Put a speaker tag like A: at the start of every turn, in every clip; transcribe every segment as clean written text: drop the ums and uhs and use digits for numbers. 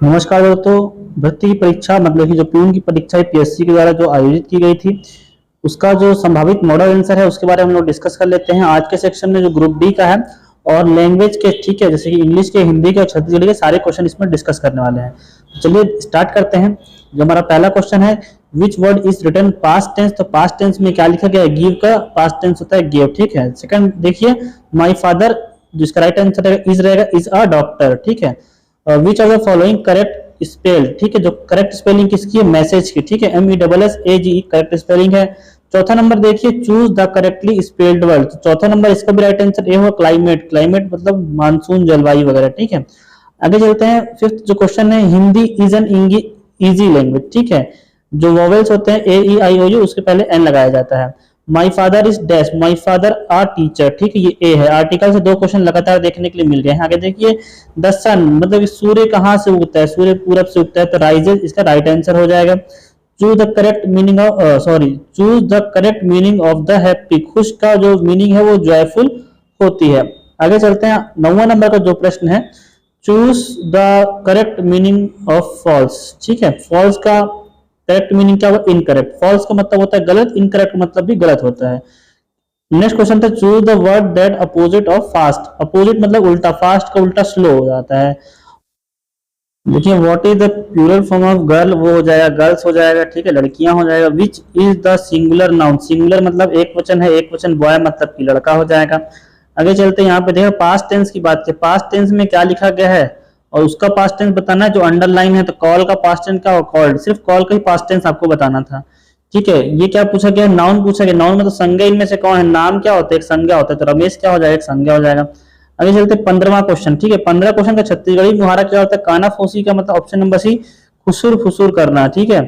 A: नमस्कार दोस्तों। भर्ती की परीक्षा मतलब कि जो प्यून की परीक्षा है पीएससी के द्वारा जो आयोजित की गई थी, उसका जो संभावित मॉडल आंसर है उसके बारे में हम लोग डिस्कस कर लेते हैं आज के सेक्शन में, जो ग्रुप डी का है। और लैंग्वेज के, ठीक है, जैसे कि इंग्लिश के, हिंदी के और छत्तीसगढ़ी के सारे क्वेश्चन इसमें डिस्कस करने वाले हैं। तो चलिए स्टार्ट करते हैं। जो हमारा पहला क्वेश्चन है, which word is return past tense. तो पास्ट टेंस में क्या लिखा गया है? गिव का पास्ट टेंस होता है गिव, ठीक है। सेकंड देखिए, माय फादर, जिसका राइट आंसर रहेगा इज अ डॉक्टर, ठीक है। Which of the following correct spell, ठीक है। जो करेक्ट स्पेलिंग किसकी है? मैसेज की, ठीक है। MESSAGE करेक्ट स्पेलिंग है। चौथा नंबर देखिए, choose the correctly spelled word. चौथा नंबर इसका भी राइट आंसर ए होगा क्लाइमेट। क्लाइमेट मतलब मानसून, जलवायु वगैरह, ठीक है। आगे चलते हैं। फिफ्थ जो क्वेश्चन है, Hindi is an easy language, ठीक है। जो वॉवेल्स होते हैं AEIOU, उसके पहले एन लगाया जाता है। My father is dash, my father are teacher, ठीक है, ये ए है। आर्टिकल से दो क्वेश्चन लगातार देखने के लिए मिल गए हैं। आगे देखिए, द सन मतलब सूर्य कहाँ से उगता है? सूर्य पूरब से उगता है, तो राइजेस इसका राइट आंसर हो जाएगा। Choose the correct meaning of choose the correct meaning of the happy. खुश का जो मीनिंग है वो जॉयफुल होती है। आगे चलते हैं। 9वां नंबर का जो प्रश्न है, choose the correct meaning of false, ठीक है। फॉल्स का करेक्ट मीनिंग क्या होगा? इनकरेक्ट। फॉल्स का मतलब होता है गलत, इनकरेक्ट मतलब भी गलत होता है। नेक्स्ट क्वेश्चन था, choose the word that opposite of fast. Opposite मतलब उल्टा, फास्ट का उल्टा स्लो हो जाता है। देखिए, what is the plural form of girl, वो हो जाएगा गर्ल्स हो जाएगा, ठीक है, लड़कियां हो जाएगा। Which is the singular noun, singular मतलब एक वचन है, एक वचन बॉय मतलब कि लड़का हो जाएगा। आगे चलते हैं। यहाँ पे देखो पास्ट टेंस की बात की, पास्ट टेंस में क्या लिखा गया है और उसका पास्ट टेंस बताना है। जो अंडरलाइन है, तो कॉल का पास्ट टेंस क्या हो? कॉल्ड। सिर्फ कॉल का ही पास्ट टेंस आपको बताना था, ठीक है। ये क्या पूछा गया? नाउन पूछा गया। नाउन में तो संज्ञा इनमें से कौन है? नाम क्या होता है? एक संज्ञा होता है, तो रमेश क्या हो जाएगा? एक संज्ञा हो जाएगा। आगे चलते 15वां क्वेश्चन, ठीक है। 15 क्वेश्चन का छत्तीसगढ़ी मुहावरा क्या होता है? काना फोसी का मतलब ऑप्शन नंबर सी, खुसुर फुसुर करना, ठीक है।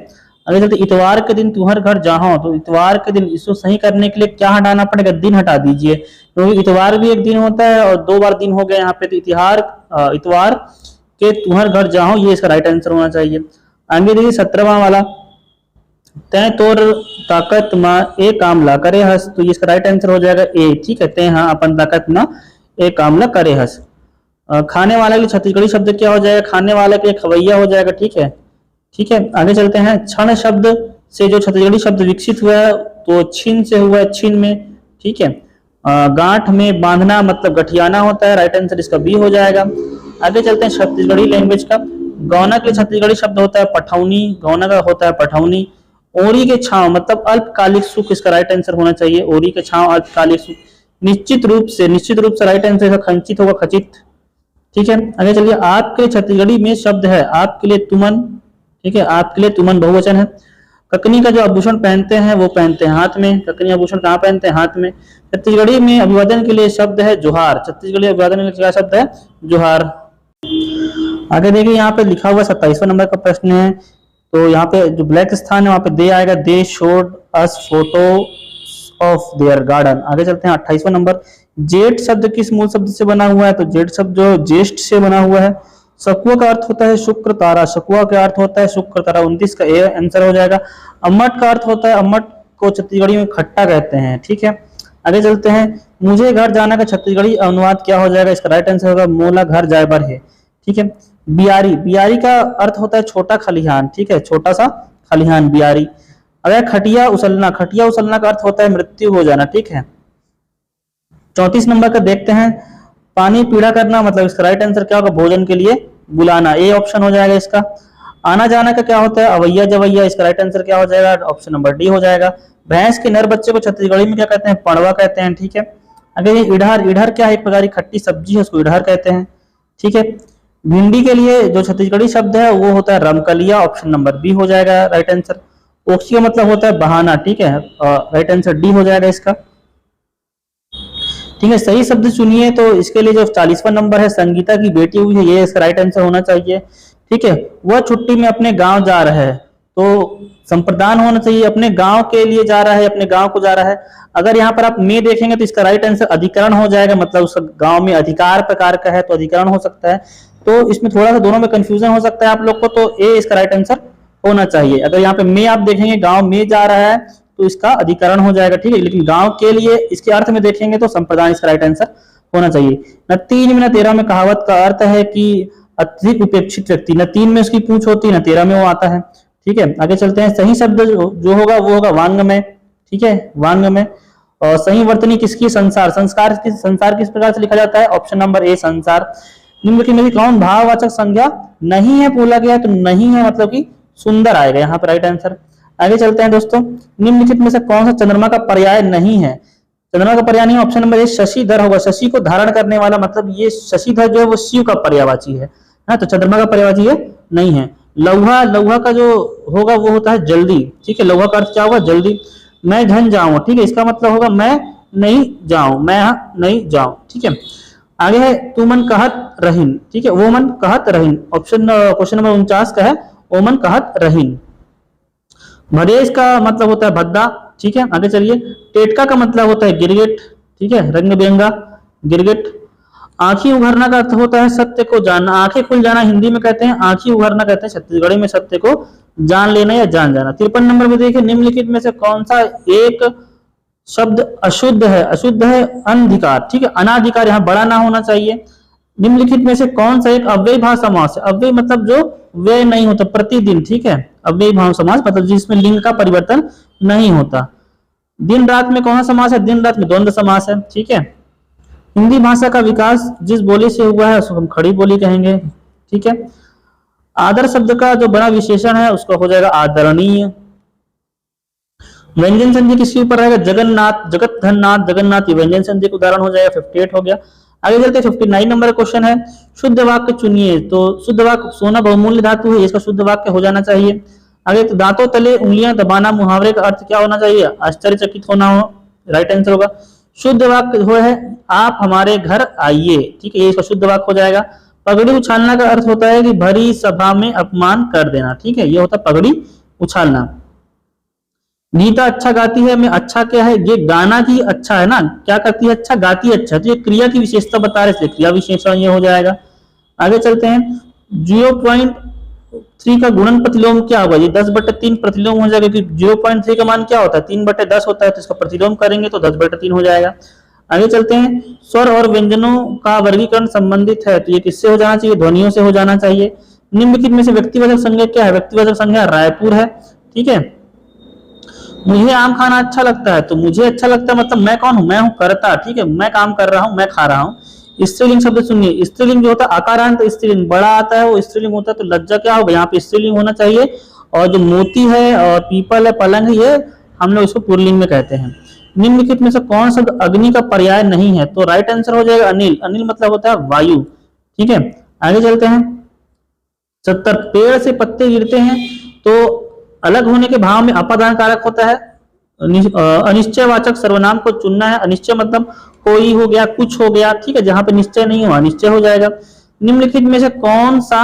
A: आगे चलते, इतवार के दिन तुम्हारे घर जाओ। तो इतवार के दिन, इसको सही करने के लिए क्या हटाना पड़ेगा? दिन हटा दीजिए, क्योंकि इतवार भी एक दिन होता है और दो बार दिन हो गया यहाँ पे। तो इतवार के तुम्हारे घर जाओ, ये इसका राइट आंसर होना चाहिए। आगे देखिए 17वां वाला, तय तोर ताकत माँ ए कामला करे हस। तो ये इसका राइट आंसर हो जाएगा ए, ठीक है। तय हाँ अपन ताकत ना ए कामला करे हस। खाने वाले के लिए छत्तीसगढ़ी शब्द क्या हो जाएगा? खाने वाले के लिए खवैया हो जाएगा, ठीक है, ठीक है। आगे चलते हैं। क्षण शब्द से जो छत्तीसगढ़ी शब्द विकसित हुआ है, तो छिन से हुआ है, छिन में, ठीक है। गांठ में बांधना मतलब गठियाना होता है, राइट आंसर इसका बी हो जाएगा। आगे चलते हैं छत्तीसगढ़ी लैंग्वेज का। गौना के लिए छत्तीसगढ़ी शब्द होता है पठौनी, गौना का होता है पठौनी। ओरी के छांव मतलब अल्पकालिक सुख, इसका राइट आंसर होना चाहिए। ओरी के छांव अल्पकालिक सुख। निश्चित रूप से, निश्चित रूप से राइट आंसर खंचित होगा, खचित, ठीक है। आगे चलिए, आपके छत्तीसगढ़ी में शब्द है आपके लिए तुमन, ठीक है। आपके लिए तुमन बहुवचन है। ककनी का जो आभूषण पहनते हैं वो पहनते हैं हाथ में। ककनी आभूषण कहाँ पहनते हैं? हाथ में। छत्तीसगढ़ी में अभिवादन के लिए शब्द है जोहार। छत्तीसगढ़ी अभिवादन के लिए क्या शब्द है? जोहार। आगे देखिए, यहाँ पे लिखा हुआ 27वां नंबर का प्रश्न है। तो यहाँ पे जो ब्लैक स्थान है वहां पे दे आएगा, they showed us photo of their garden. आगे चलते हैं 28वां नंबर। जेठ शब्द किस मूल शब्द से बना हुआ है? तो जेठ शब्द जो ज्येष्ठ से बना हुआ है। शकुआ का अर्थ होता है शुक्र तारा। शकुआ का अर्थ होता है शुक्र तारा, 29 का ए आंसर हो जाएगा। अम्मट का अर्थ होता है, अम्मट को छत्तीसगढ़ी में खट्टा कहते हैं, ठीक है। आगे चलते हैं। मुझे घर जाना का छत्तीसगढ़ी अनुवाद क्या हो जाएगा? इसका राइट आंसर होगा मोला घर जाए बर है, ठीक है। बियारी, बियारी का अर्थ होता है छोटा खलिहान, ठीक है, छोटा सा खलिहान बियारी। अगर खटिया उछलना, खटिया उछलना का अर्थ होता है मृत्यु हो जाना, ठीक है। 34 नंबर का देखते हैं। पानी पीड़ा करना मतलब इसका राइट आंसर क्या होगा? भोजन के लिए बुलाना, ए ऑप्शन हो जाएगा इसका। आना जाना का क्या होता है? अवैया जवैया, इसका राइट आंसर क्या हो जाएगा? ऑप्शन नंबर डी हो जाएगा। भैंस के नर बच्चे को छत्तीसगढ़ी में क्या कहते हैं? पड़वा कहते हैं, ठीक है। अगर ये इडहर, इडहर क्या है? एक प्रकार की खट्टी सब्जी है, उसको इडहर कहते हैं, ठीक है। भिंडी के लिए जो छत्तीसगढ़ी शब्द है वो होता है रमकलिया, ऑप्शन नंबर बी हो जाएगा राइट आंसर। ओक्सी का मतलब होता है बहाना, ठीक है, राइट आंसर डी हो जाएगा इसका, ठीक है। सही शब्द चुनिए। तो इसके लिए जो 40वां नंबर है, संगीता की बेटी हुई है, ये इसका राइट आंसर होना चाहिए, ठीक है। वह छुट्टी में अपने गांव जा रहा है, तो संप्रदान होना चाहिए, अपने गांव के लिए जा रहा है, अपने गांव को जा रहा है। अगर यहाँ पर आप में देखेंगे तो इसका राइट आंसर अधिकरण हो जाएगा, मतलब उस गांव में अधिकार प्रकार का है तो अधिकरण हो सकता है। तो इसमें थोड़ा सा दोनों में कंफ्यूजन हो सकता है आप लोग को, तो ए इसका राइट आंसर होना चाहिए। अगर यहाँ पे में आप देखेंगे गांव में जा रहा है तो इसका अधिकरण हो जाएगा, ठीक है। लेकिन गांव के लिए इसके अर्थ में देखेंगे तो संप्रदान इसका राइट आंसर होना चाहिए। न 3 में न 13 में कहावत का अर्थ है कि अत्यधिक उपेक्षित व्यक्ति, न 3 में उसकी पूंछ होती है, न 13 में वो आता है। ठीक है, आगे चलते हैं। सही शब्द जो होगा वो होगा वांग्मय। ठीक है, वांग्मय। और सही वर्तनी किसकी? संसार। संस्कार संसार किस प्रकार से लिखा जाता है? ऑप्शन नंबर ए संसार। निम्नलिखित में से कौन भाववाचक संज्ञा नहीं है बोला गया? तो नहीं है मतलब कि सुंदर आएगा यहाँ पर राइट आंसर। आगे चलते हैं दोस्तों। निम्नलिखित में से कौन सा चंद्रमा का पर्याय नहीं है? चंद्रमा का पर्याय नहीं, ऑप्शन नंबर ए शशिधर होगा। शशि को धारण करने वाला, मतलब ये शशिधर जो है वो शिव का पर्यायवाची है ना, तो चंद्रमा का पर्यायवाची ये नहीं है। लौहा, लौहा का जो होगा वो होता है जल्दी। ठीक है, लौहा का अर्थ क्या होगा? जल्दी। मैं घन जाऊं, ठीक है, इसका मतलब होगा मैं नहीं जाऊं, मैं नहीं जाऊं। ठीक है, आगे है तू मन कहत रहीन। ठीक है, वो मन कहत रहीन, ऑप्शन क्वेश्चन नंबर 49 का है वो मन कहत रहीन। भदेश का मतलब होता है भद्दा। ठीक है, आगे चलिए। टेटका का मतलब होता है गिरगिट। ठीक है, रंग बिरंगा गिरगिट। आंखी उघरना का अर्थ होता है सत्य को जानना। आंखें खुल जाना हिंदी में कहते हैं आंखी उघरना कहते हैं छत्तीसगढ़ी में सत्य को जान लेना या जान जाना। 53 नंबर में देखिए, निम्नलिखित में से कौन सा एक शब्द अशुद्ध है? अशुद्ध है अनधिकार। ठीक है, अनाधिकार यहाँ बड़ा ना होना चाहिए। निम्नलिखित में से कौन सा एक अव्ययी भाव समास है? अव्ययी मतलब जो व्यय नहीं होता प्रतिदिन। ठीक है, अव्ययी भाव समास मतलब जिसमें लिंग का परिवर्तन नहीं होता। दिन रात में कौन सा समास है? दिन रात में द्वंद्व समास है। ठीक है, हिंदी भाषा का विकास जिस बोली से हुआ है उसको हम खड़ी बोली कहेंगे। ठीक है, आदर शब्द का जो बड़ा विशेषण है उसका हो जाएगा आदरणीय। व्यंजन संधि किसके ऊपर रहेगा? जगन्नाथ, जगत धननाथ, जगन्नाथ ये व्यंजन संधि का उदाहरण हो जाएगा। 58 हो गया। आगे चलते 59 नंबर का क्वेश्चन है, शुद्ध वाक्य चुनिए। तो शुद्ध वाक्य, सोना बहुमूल्य धातु है, इसका शुद्ध वाक्य हो जाना चाहिए। आगे तो दांतों तले उंगलियां दबाना, मुहावरे का अर्थ क्या होना चाहिए? आश्चर्यचकित होना हो, राइट आंसर होगा। शुद्ध वाक्य जो है आप हमारे घर आइए। ठीक है, ये इसका शुद्ध वाक्य हो जाएगा। पगड़ी उछालना का अर्थ होता है कि भरी सभा में अपमान कर देना। ठीक है, ये होता है पगड़ी उछालना। गीता अच्छा गाती है में अच्छा क्या है? ये गाना की अच्छा है ना, क्या करती है? अच्छा गाती है। अच्छा, तो ये क्रिया की विशेषता बता रहे, इसलिए क्रिया विशेषण ये हो जाएगा। आगे चलते हैं। 0.3 का गुणन प्रतिलोम क्या होगा? ये 10/3 प्रतिलोम हो जाएगा, क्योंकि 0.3 का मान क्या होता है? 3/10 होता है, तो इसका प्रतिलोम करेंगे तो 10/3 हो जाएगा। आगे चलते हैं। स्वर और व्यंजनों का वर्गीकरण संबंधित है, तो ये किससे हो जाना चाहिए? ध्वनियों से हो जाना चाहिए। निम्नलिखित में से व्यक्तिवाचक संज्ञा क्या है? व्यक्तिवाचक संज्ञा रायपुर है। ठीक है, मुझे आम खाना अच्छा लगता है, तो मुझे अच्छा लगता है मतलब मैं कौन हूं? मैं हूं कर्ता। ठीक है, मैं काम कर रहा हूं, मैं खा रहा हूं। स्त्रीलिंग शब्द सुनिए। स्त्रीलिंग जो होता है आकारांत स्त्रीलिंग बड़ा आता है, वो स्त्रीलिंग होता है, तो लज्जा क्या होगा? यहाँ पे स्त्रीलिंग होना चाहिए। और जो मोती है और पीपल है, पलंग है, ये हम लोग इसको पुल्लिंग में कहते हैं। निम्नलिखित में से कौन सा अग्नि का पर्याय नहीं है? तो राइट आंसर हो जाएगा अनिल। अनिल मतलब होता है वायु। ठीक है, आगे चलते हैं। 70 पेड़ से पत्ते गिरते हैं तो अलग होने के भाव में अपादान कारक होता है। अनिश्चयवाचक सर्वनाम को चुनना है। अनिश्चय मतलब कोई हो गया, कुछ हो गया। ठीक है, जहां पे निश्चय नहीं हुआ निश्चय हो जाएगा। निम्नलिखित में से कौन सा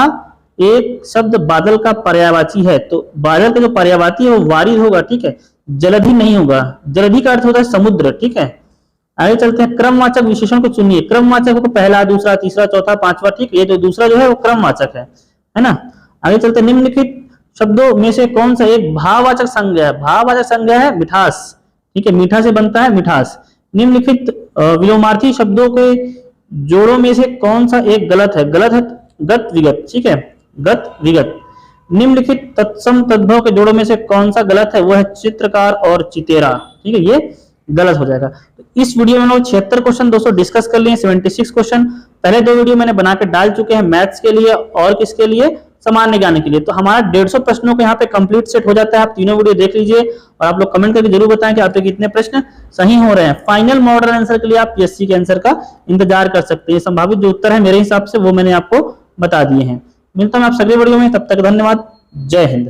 A: एक शब्द बादल का पर्यायवाची है? तो बादल का जो पर्यायवाची है वो वारिद होगा। ठीक है, जलधि नहीं होगा। जलधि का अर्थ होता है समुद्र। ठीक है, आगे चलते हैं। क्रमवाचक विशेषण को चुनिए। क्रमवाचक हो तो पहला, दूसरा, तीसरा, चौथा, पांचवा। ठीक है, ये जो दूसरा जो है वो क्रमवाचक है ना। आगे चलते हैं। निम्नलिखित शब्दों में से कौन सा एक भाववाचक संज्ञा है? भाववाचक संज्ञा है मिठास। ठीक है, मीठा से बनता है मिठास। निम्नलिखित विलोमार्थी शब्दों के जोड़ों में से कौन सा एक गलत है? गलत है गत विगत। ठीक है, गत विगत। निम्नलिखित तत्सम तद्भव के जोड़ों में से कौन सा गलत है? वो है चित्रकार और चितेरा। ठीक है, ये गलत हो जाएगा। तो इस वीडियो में हम लोग 76 क्वेश्चन दोस्तों डिस्कस कर लिए। 76 क्वेश्चन पहले 2 वीडियो मैंने बनाकर डाल चुके हैं, मैथ्स के लिए और किसके लिए? सामान्य ज्ञान के लिए। तो हमारा 150 प्रश्नों को यहाँ पे कंप्लीट सेट हो जाता है। आप तीनों वीडियो देख लीजिए और आप लोग कमेंट करके जरूर बताएं कि आपके कितने प्रश्न सही हो रहे हैं। फाइनल मॉडल आंसर के लिए आप पीएससी के आंसर का इंतजार कर सकते हैं। संभावित जो उत्तर है मेरे हिसाब से वो मैंने आपको बता दिए हैं। मिलता हूं आप अगले वीडियो में, तब तक धन्यवाद। जय हिंद।